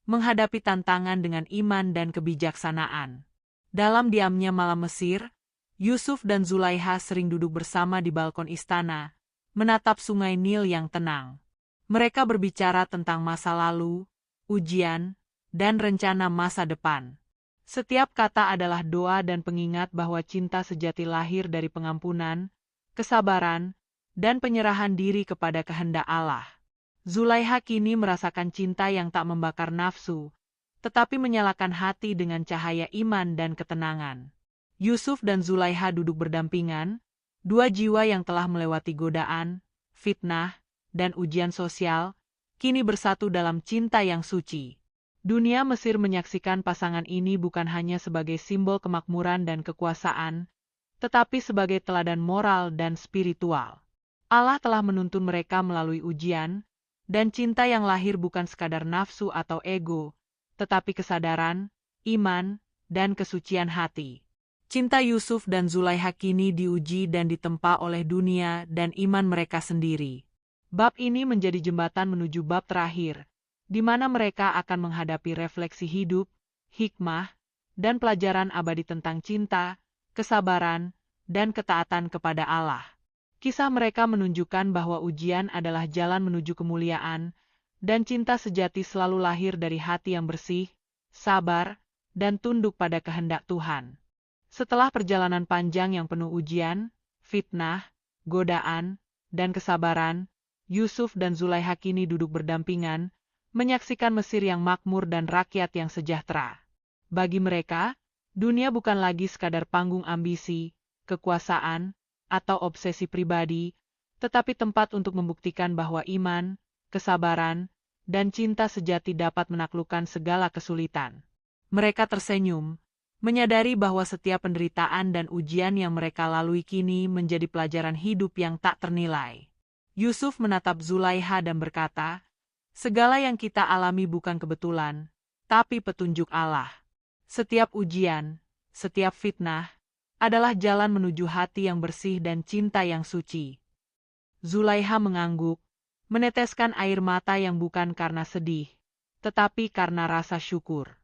menghadapi tantangan dengan iman dan kebijaksanaan. Dalam diamnya malam Mesir, Yusuf dan Zulaiha sering duduk bersama di balkon istana, menatap sungai Nil yang tenang. Mereka berbicara tentang masa lalu, ujian, dan rencana masa depan. Setiap kata adalah doa dan pengingat bahwa cinta sejati lahir dari pengampunan, kesabaran, dan penyerahan diri kepada kehendak Allah. Zulaiha kini merasakan cinta yang tak membakar nafsu, tetapi menyalakan hati dengan cahaya iman dan ketenangan. Yusuf dan Zulaiha duduk berdampingan, dua jiwa yang telah melewati godaan, fitnah, dan ujian sosial, kini bersatu dalam cinta yang suci. Dunia Mesir menyaksikan pasangan ini bukan hanya sebagai simbol kemakmuran dan kekuasaan, tetapi sebagai teladan moral dan spiritual. Allah telah menuntun mereka melalui ujian, dan cinta yang lahir bukan sekadar nafsu atau ego, tetapi kesadaran, iman, dan kesucian hati. Cinta Yusuf dan Zulaiha kini diuji dan ditempa oleh dunia dan iman mereka sendiri. Bab ini menjadi jembatan menuju bab terakhir, di mana mereka akan menghadapi refleksi hidup, hikmah, dan pelajaran abadi tentang cinta, kesabaran, dan ketaatan kepada Allah. Kisah mereka menunjukkan bahwa ujian adalah jalan menuju kemuliaan, dan cinta sejati selalu lahir dari hati yang bersih, sabar, dan tunduk pada kehendak Tuhan. Setelah perjalanan panjang yang penuh ujian, fitnah, godaan, dan kesabaran, Yusuf dan Zulaiha kini duduk berdampingan, menyaksikan Mesir yang makmur dan rakyat yang sejahtera. Bagi mereka, dunia bukan lagi sekadar panggung ambisi, kekuasaan, atau obsesi pribadi, tetapi tempat untuk membuktikan bahwa iman, kesabaran, dan cinta sejati dapat menaklukkan segala kesulitan. Mereka tersenyum, menyadari bahwa setiap penderitaan dan ujian yang mereka lalui kini menjadi pelajaran hidup yang tak ternilai. Yusuf menatap Zulaiha dan berkata, "Segala yang kita alami bukan kebetulan, tapi petunjuk Allah. Setiap ujian, setiap fitnah, adalah jalan menuju hati yang bersih dan cinta yang suci." Zulaiha mengangguk, meneteskan air mata yang bukan karena sedih, tetapi karena rasa syukur.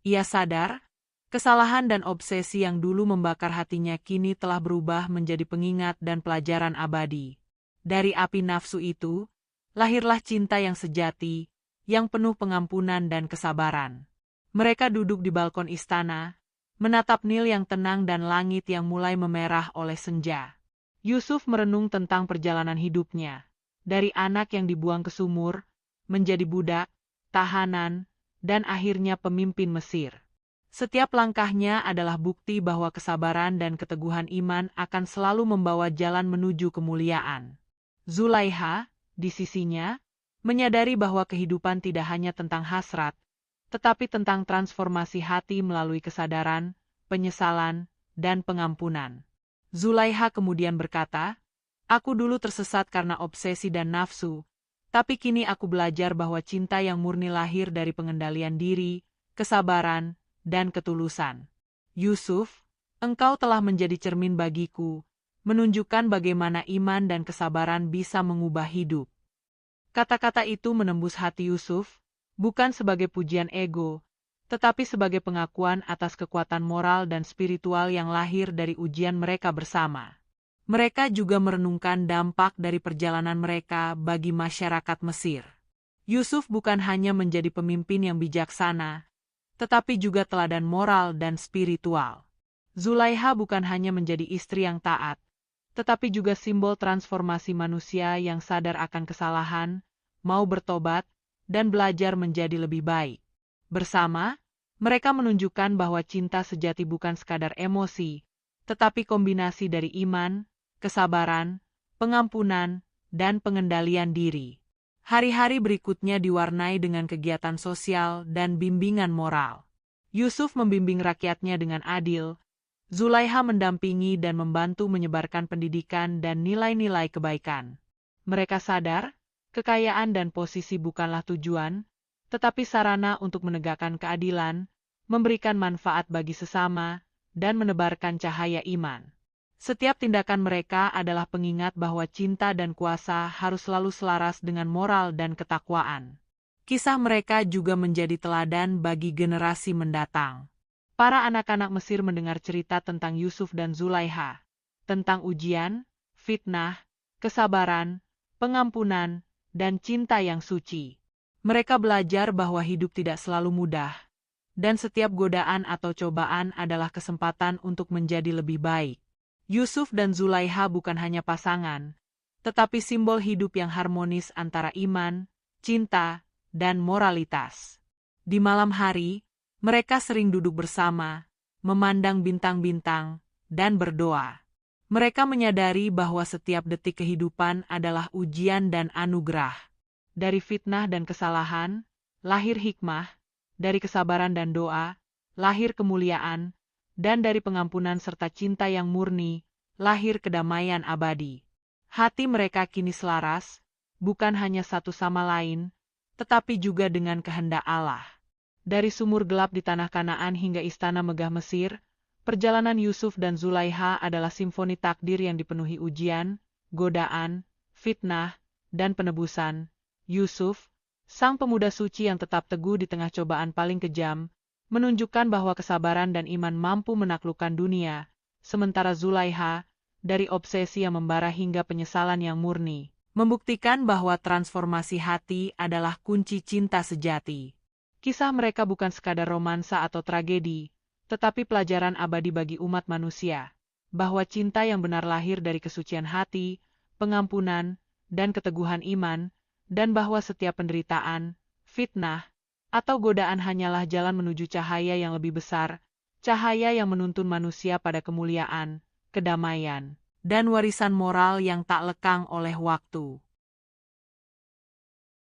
Ia sadar, kesalahan dan obsesi yang dulu membakar hatinya kini telah berubah menjadi pengingat dan pelajaran abadi. Dari api nafsu itu, lahirlah cinta yang sejati, yang penuh pengampunan dan kesabaran. Mereka duduk di balkon istana, menatap Nil yang tenang dan langit yang mulai memerah oleh senja. Yusuf merenung tentang perjalanan hidupnya, dari anak yang dibuang ke sumur, menjadi budak, tahanan, dan akhirnya pemimpin Mesir. Setiap langkahnya adalah bukti bahwa kesabaran dan keteguhan iman akan selalu membawa jalan menuju kemuliaan. Zulaiha, di sisinya, menyadari bahwa kehidupan tidak hanya tentang hasrat, tetapi tentang transformasi hati melalui kesadaran, penyesalan, dan pengampunan. Zulaiha kemudian berkata, "Aku dulu tersesat karena obsesi dan nafsu, tapi kini aku belajar bahwa cinta yang murni lahir dari pengendalian diri, kesabaran, dan ketulusan. Yusuf, engkau telah menjadi cermin bagiku, menunjukkan bagaimana iman dan kesabaran bisa mengubah hidup." Kata-kata itu menembus hati Yusuf, bukan sebagai pujian ego, tetapi sebagai pengakuan atas kekuatan moral dan spiritual yang lahir dari ujian mereka bersama. Mereka juga merenungkan dampak dari perjalanan mereka bagi masyarakat Mesir. Yusuf bukan hanya menjadi pemimpin yang bijaksana, tetapi juga teladan moral dan spiritual. Zulaiha bukan hanya menjadi istri yang taat, tetapi juga simbol transformasi manusia yang sadar akan kesalahan, mau bertobat, dan belajar menjadi lebih baik. Bersama, mereka menunjukkan bahwa cinta sejati bukan sekadar emosi, tetapi kombinasi dari iman, kesabaran, pengampunan, dan pengendalian diri. Hari-hari berikutnya diwarnai dengan kegiatan sosial dan bimbingan moral. Yusuf membimbing rakyatnya dengan adil. Zulaiha mendampingi dan membantu menyebarkan pendidikan dan nilai-nilai kebaikan. Mereka sadar, kekayaan dan posisi bukanlah tujuan, tetapi sarana untuk menegakkan keadilan, memberikan manfaat bagi sesama, dan menebarkan cahaya iman. Setiap tindakan mereka adalah pengingat bahwa cinta dan kuasa harus selalu selaras dengan moral dan ketakwaan. Kisah mereka juga menjadi teladan bagi generasi mendatang. Para anak-anak Mesir mendengar cerita tentang Yusuf dan Zulaiha, tentang ujian, fitnah, kesabaran, pengampunan, dan cinta yang suci. Mereka belajar bahwa hidup tidak selalu mudah, dan setiap godaan atau cobaan adalah kesempatan untuk menjadi lebih baik. Yusuf dan Zulaiha bukan hanya pasangan, tetapi simbol hidup yang harmonis antara iman, cinta, dan moralitas. Di malam hari, mereka sering duduk bersama, memandang bintang-bintang, dan berdoa. Mereka menyadari bahwa setiap detik kehidupan adalah ujian dan anugerah. Dari fitnah dan kesalahan, lahir hikmah, dari kesabaran dan doa, lahir kemuliaan, dan dari pengampunan serta cinta yang murni, lahir kedamaian abadi. Hati mereka kini selaras, bukan hanya satu sama lain, tetapi juga dengan kehendak Allah. Dari sumur gelap di tanah Kanaan hingga istana megah Mesir, perjalanan Yusuf dan Zulaiha adalah simfoni takdir yang dipenuhi ujian, godaan, fitnah, dan penebusan. Yusuf, sang pemuda suci yang tetap teguh di tengah cobaan paling kejam, menunjukkan bahwa kesabaran dan iman mampu menaklukkan dunia, sementara Zulaiha, dari obsesi yang membara hingga penyesalan yang murni, membuktikan bahwa transformasi hati adalah kunci cinta sejati. Kisah mereka bukan sekadar romansa atau tragedi, tetapi pelajaran abadi bagi umat manusia, bahwa cinta yang benar lahir dari kesucian hati, pengampunan, dan keteguhan iman, dan bahwa setiap penderitaan, fitnah, atau godaan hanyalah jalan menuju cahaya yang lebih besar, cahaya yang menuntun manusia pada kemuliaan, kedamaian, dan warisan moral yang tak lekang oleh waktu.